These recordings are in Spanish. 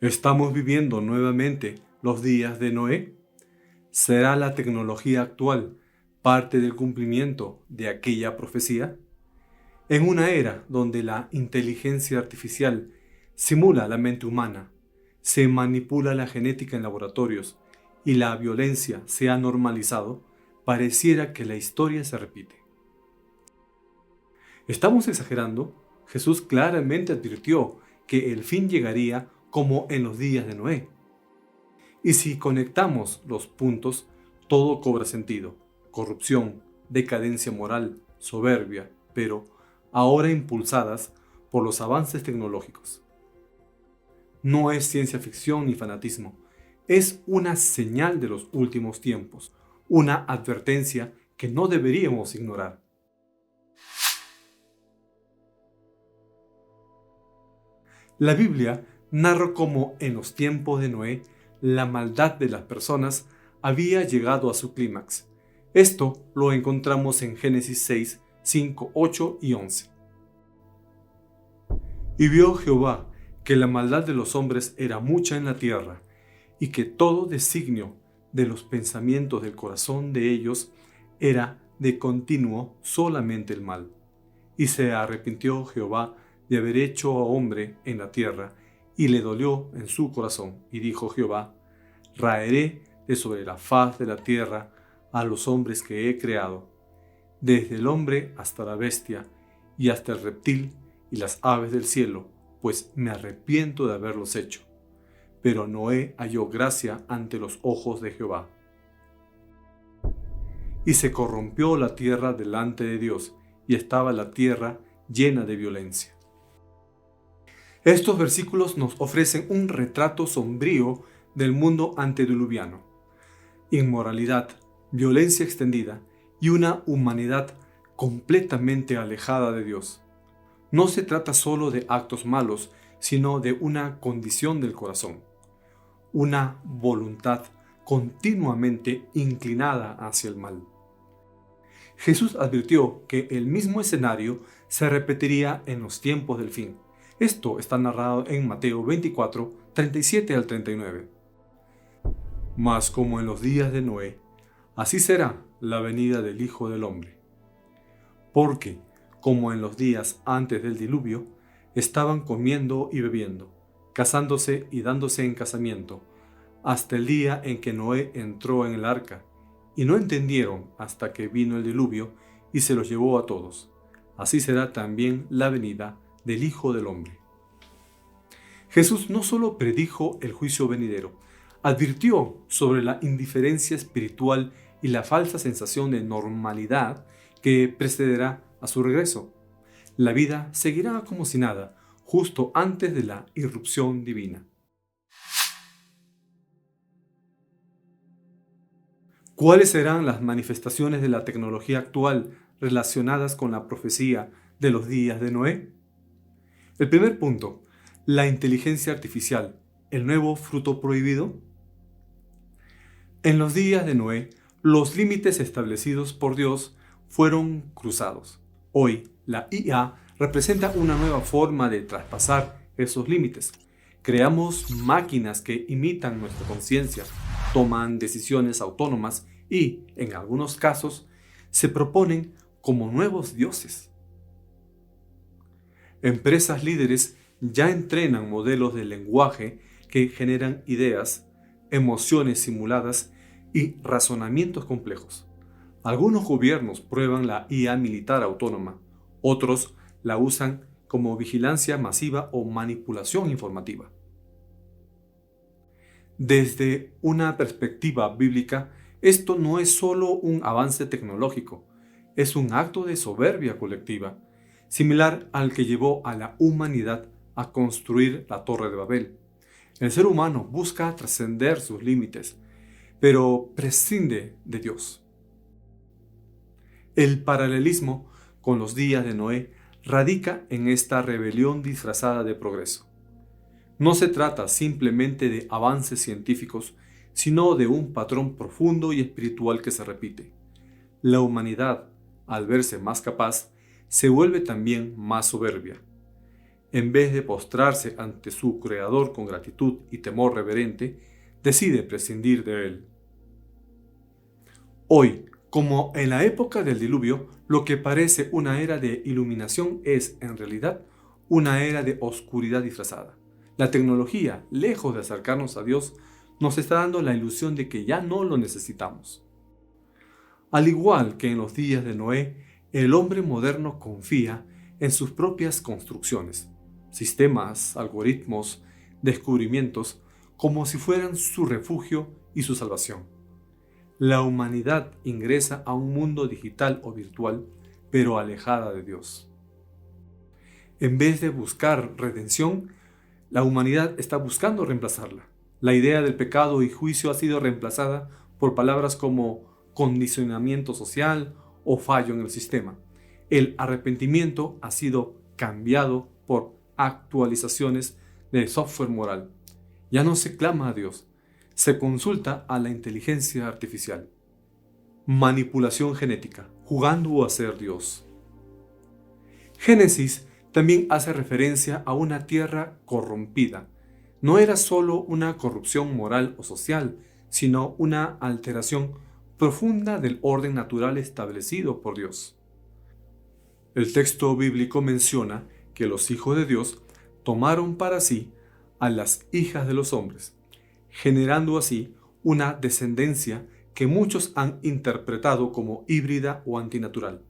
¿Estamos viviendo nuevamente los días de Noé? ¿Será la tecnología actual parte del cumplimiento de aquella profecía? En una era donde la inteligencia artificial simula la mente humana, se manipula la genética en laboratorios y la violencia se ha normalizado, pareciera que la historia se repite. ¿Estamos exagerando? Jesús claramente advirtió que el fin llegaría como en los días de Noé. Y si conectamos los puntos, todo cobra sentido. Corrupción, decadencia moral, soberbia, pero ahora impulsadas por los avances tecnológicos. No es ciencia ficción ni fanatismo, es una señal de los últimos tiempos, una advertencia que no deberíamos ignorar. La Biblia narra cómo en los tiempos de Noé la maldad de las personas había llegado a su clímax. Esto lo encontramos en Génesis 6, 5, 8 y 11. Y vio Jehová que la maldad de los hombres era mucha en la tierra, y que todo designio de los pensamientos del corazón de ellos era de continuo solamente el mal. Y se arrepintió Jehová de haber hecho a hombre en la tierra, y le dolió en su corazón. Y dijo Jehová: raeré de sobre la faz de la tierra a los hombres que he creado, desde el hombre hasta la bestia, y hasta el reptil y las aves del cielo, pues me arrepiento de haberlos hecho. Pero Noé halló gracia ante los ojos de Jehová. Y se corrompió la tierra delante de Dios, y estaba la tierra llena de violencia. Estos versículos nos ofrecen un retrato sombrío del mundo antediluviano. Inmoralidad, violencia extendida y una humanidad completamente alejada de Dios. No se trata solo de actos malos, sino de una condición del corazón, una voluntad continuamente inclinada hacia el mal. Jesús advirtió que el mismo escenario se repetiría en los tiempos del fin. Esto está narrado en Mateo 24, 37 al 39. Mas como en los días de Noé, así será la venida del Hijo del Hombre. Porque, como en los días antes del diluvio, estaban comiendo y bebiendo, casándose y dándose en casamiento, hasta el día en que Noé entró en el arca, y no entendieron hasta que vino el diluvio y se los llevó a todos. Así será también la venida del Hijo del Hombre. Jesús no solo predijo el juicio venidero, advirtió sobre la indiferencia espiritual y la falsa sensación de normalidad que precederá a su regreso. La vida seguirá como si nada, justo antes de la irrupción divina. ¿Cuáles serán las manifestaciones de la tecnología actual relacionadas con la profecía de los días de Noé? El primer punto, la inteligencia artificial, el nuevo fruto prohibido. En los días de Noé, los límites establecidos por Dios fueron cruzados. Hoy, la IA representa una nueva forma de traspasar esos límites. Creamos máquinas que imitan nuestra conciencia, toman decisiones autónomas y, en algunos casos, se proponen como nuevos dioses. Empresas líderes ya entrenan modelos de lenguaje que generan ideas, emociones simuladas y razonamientos complejos. Algunos gobiernos prueban la IA militar autónoma, otros la usan como vigilancia masiva o manipulación informativa. Desde una perspectiva bíblica, esto no es solo un avance tecnológico, es un acto de soberbia colectiva, similar al que llevó a la humanidad a construir la Torre de Babel. El ser humano busca trascender sus límites, pero prescinde de Dios. El paralelismo con los días de Noé radica en esta rebelión disfrazada de progreso. No se trata simplemente de avances científicos, sino de un patrón profundo y espiritual que se repite. La humanidad, al verse más capaz, se vuelve también más soberbia. En vez de postrarse ante su Creador con gratitud y temor reverente, decide prescindir de él. Hoy, como en la época del diluvio, lo que parece una era de iluminación es, en realidad, una era de oscuridad disfrazada. La tecnología, lejos de acercarnos a Dios, nos está dando la ilusión de que ya no lo necesitamos. Al igual que en los días de Noé, el hombre moderno confía en sus propias construcciones, sistemas, algoritmos, descubrimientos, como si fueran su refugio y su salvación. La humanidad ingresa a un mundo digital o virtual, pero alejada de Dios. En vez de buscar redención, la humanidad está buscando reemplazarla. La idea del pecado y juicio ha sido reemplazada por palabras como condicionamiento social o fallo en el sistema. El arrepentimiento ha sido cambiado por actualizaciones de software moral. Ya no se clama a Dios, se consulta a la inteligencia artificial. Manipulación genética, jugando a ser Dios. Génesis también hace referencia a una tierra corrompida. No era solo una corrupción moral o social, sino una alteración profunda del orden natural establecido por Dios. El texto bíblico menciona que los hijos de Dios tomaron para sí a las hijas de los hombres, generando así una descendencia que muchos han interpretado como híbrida o antinatural,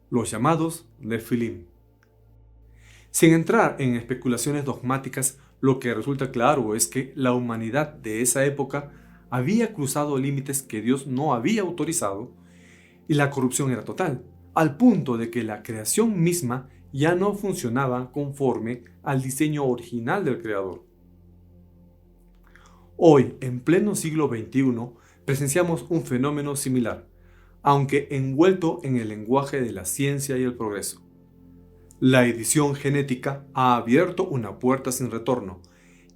los llamados Nefilim. Sin entrar en especulaciones dogmáticas, lo que resulta claro es que la humanidad de esa época había cruzado límites que Dios no había autorizado y la corrupción era total, al punto de que la creación misma ya no funcionaba conforme al diseño original del Creador. Hoy, en pleno siglo XXI, presenciamos un fenómeno similar, aunque envuelto en el lenguaje de la ciencia y el progreso. La edición genética ha abierto una puerta sin retorno.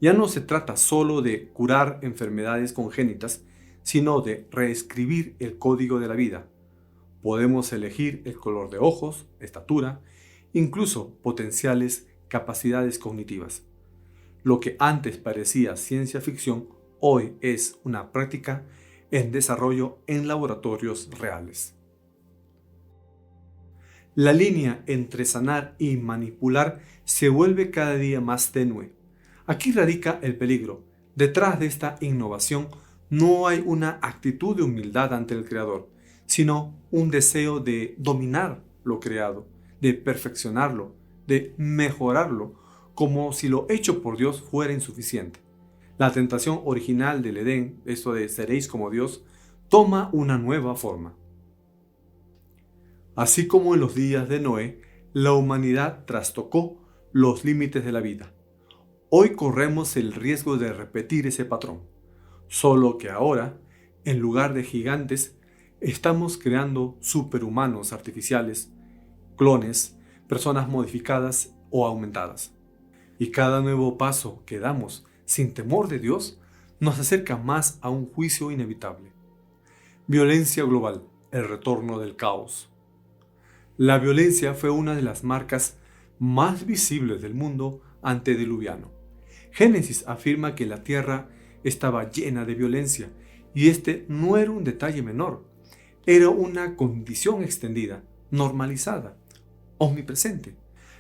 Ya no se trata solo de curar enfermedades congénitas, sino de reescribir el código de la vida. Podemos elegir el color de ojos, estatura, incluso potenciales capacidades cognitivas. Lo que antes parecía ciencia ficción, hoy es una práctica en desarrollo en laboratorios reales. La línea entre sanar y manipular se vuelve cada día más tenue. Aquí radica el peligro. Detrás de esta innovación no hay una actitud de humildad ante el Creador, sino un deseo de dominar lo creado, de perfeccionarlo, de mejorarlo, como si lo hecho por Dios fuera insuficiente. La tentación original del Edén, esto de seréis como Dios, toma una nueva forma. Así como en los días de Noé, la humanidad trastocó los límites de la vida. Hoy corremos el riesgo de repetir ese patrón, solo que ahora, en lugar de gigantes, estamos creando superhumanos artificiales, clones, personas modificadas o aumentadas. Y cada nuevo paso que damos sin temor de Dios nos acerca más a un juicio inevitable. Violencia global, el retorno del caos. La violencia fue una de las marcas más visibles del mundo antediluviano. Génesis afirma que la tierra estaba llena de violencia, y este no era un detalle menor, era una condición extendida, normalizada, omnipresente.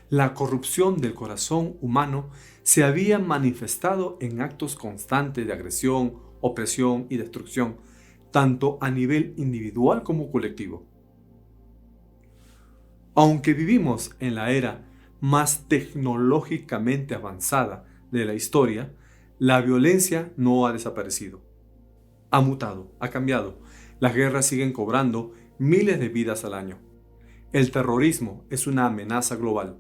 La corrupción del corazón humano se había manifestado en actos constantes de agresión, opresión y destrucción, tanto a nivel individual como colectivo. Aunque vivimos en la era más tecnológicamente avanzada de la historia, la violencia no ha desaparecido. Ha mutado, ha cambiado. Las guerras siguen cobrando miles de vidas al año. El terrorismo es una amenaza global.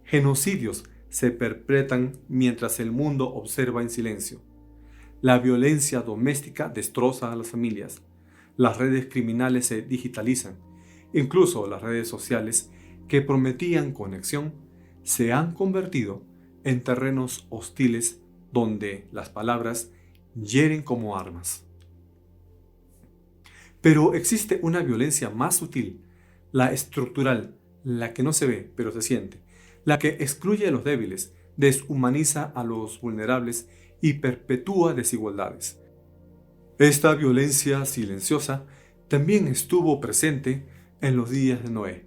Genocidios se perpetran mientras el mundo observa en silencio. La violencia doméstica destroza a las familias. Las redes criminales se digitalizan. Incluso las redes sociales que prometían conexión se han convertido en terrenos hostiles donde las palabras hieren como armas. Pero existe una violencia más sutil, la estructural, la que no se ve pero se siente, la que excluye a los débiles, deshumaniza a los vulnerables y perpetúa desigualdades. Esta violencia silenciosa también estuvo presente en los días de Noé.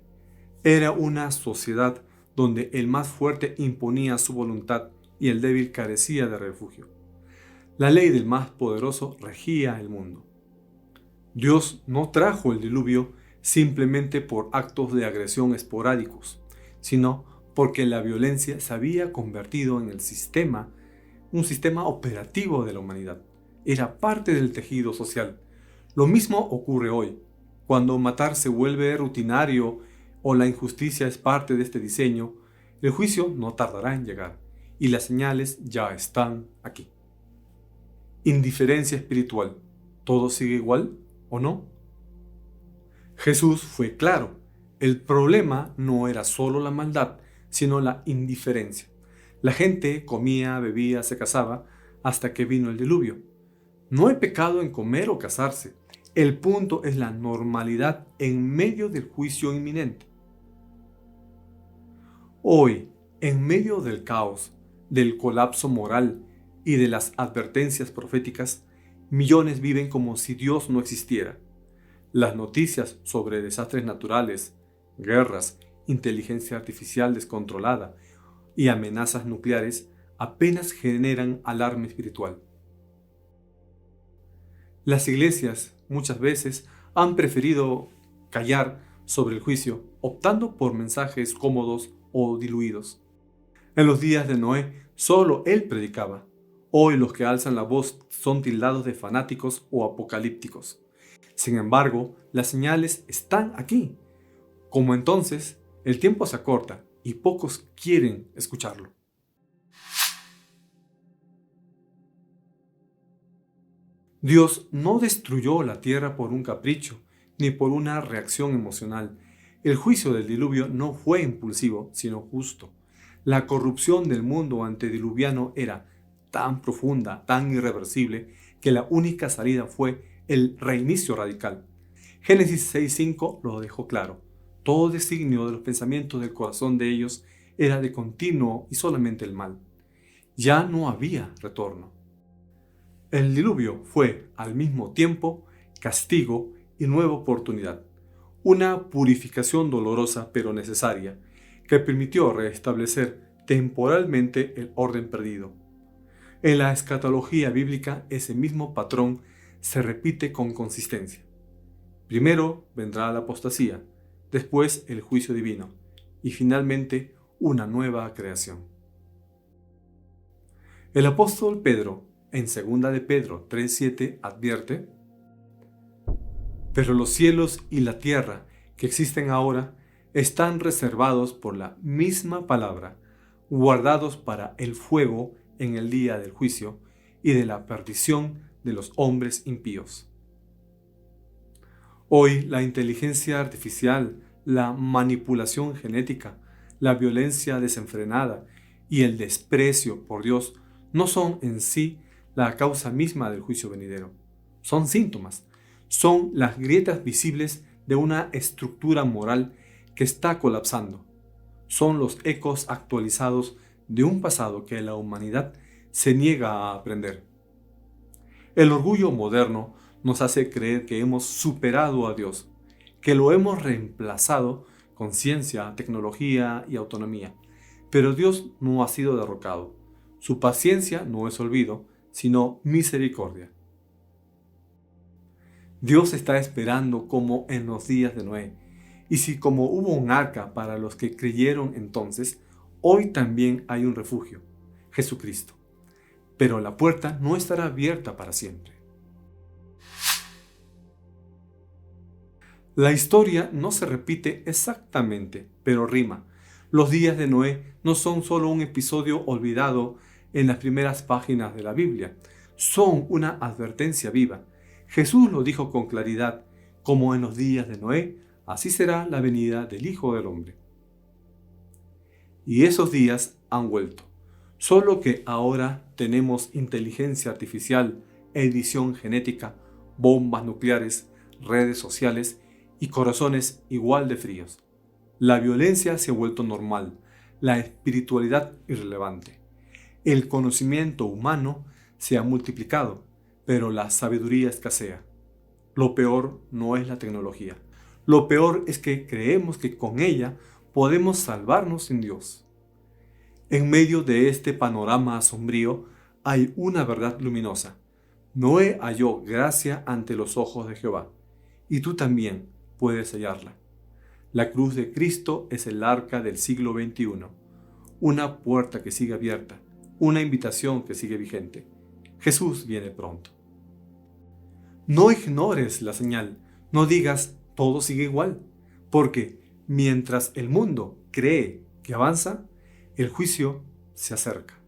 Era una sociedad donde el más fuerte imponía su voluntad y el débil carecía de refugio. La ley del más poderoso regía el mundo. Dios no trajo el diluvio simplemente por actos de agresión esporádicos, sino porque la violencia se había convertido en un sistema operativo de la humanidad. Era parte del tejido social. Lo mismo ocurre hoy, cuando matar se vuelve rutinario o la injusticia es parte de este diseño. El juicio no tardará en llegar y las señales ya están aquí. Indiferencia espiritual. ¿Todo sigue igual o no? Jesús fue claro. El problema no era solo la maldad, sino la indiferencia. La gente comía, bebía, se casaba, hasta que vino el diluvio. No hay pecado en comer o casarse. El punto es la normalidad en medio del juicio inminente. Hoy, en medio del caos, del colapso moral y de las advertencias proféticas, millones viven como si Dios no existiera. Las noticias sobre desastres naturales, guerras, inteligencia artificial descontrolada y amenazas nucleares apenas generan alarma espiritual. Las iglesias muchas veces han preferido callar sobre el juicio, optando por mensajes cómodos o diluidos. En los días de Noé, solo él predicaba. Hoy los que alzan la voz son tildados de fanáticos o apocalípticos. Sin embargo, las señales están aquí. Como entonces, el tiempo se acorta y pocos quieren escucharlo. Dios no destruyó la tierra por un capricho, ni por una reacción emocional. El juicio del diluvio no fue impulsivo, sino justo. La corrupción del mundo antediluviano era tan profunda, tan irreversible, que la única salida fue el reinicio radical. Génesis 6:5 lo dejó claro. Todo designio de los pensamientos del corazón de ellos era de continuo y solamente el mal. Ya no había retorno. El diluvio fue, al mismo tiempo, castigo y nueva oportunidad. Una purificación dolorosa pero necesaria, que permitió restablecer temporalmente el orden perdido. En la escatología bíblica, ese mismo patrón se repite con consistencia. Primero vendrá la apostasía, después el juicio divino y finalmente una nueva creación. El apóstol Pedro, en 2 de Pedro 3:7, advierte: pero los cielos y la tierra que existen ahora están reservados por la misma palabra, guardados para el fuego en el día del juicio y de la perdición de los hombres impíos. Hoy la inteligencia artificial, la manipulación genética, la violencia desenfrenada y el desprecio por Dios no son en sí la causa misma del juicio venidero. Son síntomas, son las grietas visibles de una estructura moral que está colapsando. Son los ecos actualizados de un pasado que la humanidad se niega a aprender. El orgullo moderno nos hace creer que hemos superado a Dios, que lo hemos reemplazado con ciencia, tecnología y autonomía. Pero Dios no ha sido derrocado. Su paciencia no es olvido, sino misericordia. Dios está esperando como en los días de Noé. Y si como hubo un arca para los que creyeron entonces, hoy también hay un refugio, Jesucristo. Pero la puerta no estará abierta para siempre. La historia no se repite exactamente, pero rima. Los días de Noé no son solo un episodio olvidado en las primeras páginas de la Biblia. Son una advertencia viva. Jesús lo dijo con claridad: como en los días de Noé, así será la venida del Hijo del Hombre. Y esos días han vuelto. Solo que ahora tenemos inteligencia artificial, edición genética, bombas nucleares, redes sociales y corazones igual de fríos. La violencia se ha vuelto normal. la espiritualidad irrelevante. El conocimiento humano se ha multiplicado, pero la sabiduría escasea. Lo peor no es la tecnología. Lo peor es que creemos que con ella podemos salvarnos sin Dios. En medio de este panorama sombrío hay una verdad luminosa. Noé halló gracia ante los ojos de Jehová, y tú también puedes hallarla. La cruz de Cristo es el arca del siglo XXI, una puerta que sigue abierta, una invitación que sigue vigente. Jesús viene pronto. No ignores la señal, no digas todo sigue igual, porque mientras el mundo cree que avanza, el juicio se acerca.